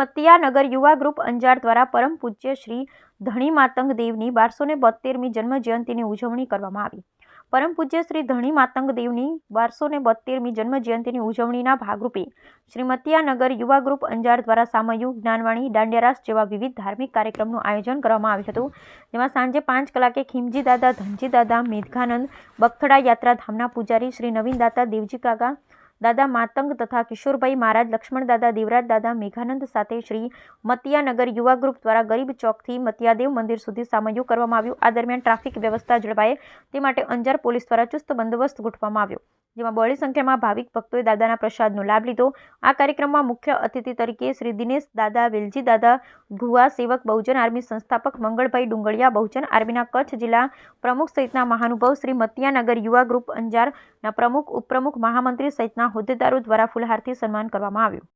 મતિયાનગર યુવા ગ્રુપ અંજાર દ્વારા પરમ પૂજ્ય શ્રી ધણી માતંગ દેવની 1272મી જન્મ જયંતિની ઉજવણી કરવામાં આવી। પરમ પૂજ્ય શ્રી ધણી માતંગ દેવની 1272મી જન્મ જયંતિની ઉજવણીના ભાગરૂપે શ્રી મતિયાનગર યુવા ગ્રુપ અંજાર દ્વારા સામયિક, જ્ઞાનવાણી, દાંડિયારાસ જેવા વિવિધ ધાર્મિક કાર્યક્રમનું આયોજન કરવામાં આવ્યું હતું, જેમાં સાંજે 5 કલાકે ખીમજી દાદા, ધનજી દાદા, મેઘાનંદ, બગથડા યાત્રાધામના પૂજારી શ્રી નવીન દાદા, દેવજી કાકા દાદા માતંગ તથા કિશોરભાઈ મહારાજ, લક્ષ્મણ દાદા, દેવરાજ દાદા, મેઘાનંદ સાથે શ્રી મતિયાનગર યુવા ગ્રુપ દ્વારા ગરીબ ચોકથી મતિયાદેવ મંદિર સુધી સામયિક કરવામાં આવ્યું। આ દરમિયાન ટ્રાફિક વ્યવસ્થા જળવાય તે માટે અંજાર પોલીસ દ્વારા ચુસ્ત બંદોબસ્ત ગોઠવવામાં આવ્યો, જેમાં બહોળી સંખ્યામાં ભાવિક ભક્તોએ દાદાના પ્રસાદનો લાભ લીધો। આ કાર્યક્રમમાં મુખ્ય અતિથિ તરીકે શ્રી દિનેશ દાદા, વેલજી દાદા, ગુવા સેવક, બહુજન આર્મી સંસ્થાપક મંગળભાઈ ડુંગળિયા, બહુજન આર્મીના કચ્છ જિલ્લા પ્રમુખ સહિતના મહાનુભાવ, શ્રી મતિયાનગર યુવા ગ્રુપ અંજારના પ્રમુખ, ઉપપ્રમુખ, મહામંત્રી સહિતના હોદ્દેદારો દ્વારા ફૂલહારથી સન્માન કરવામાં આવ્યું।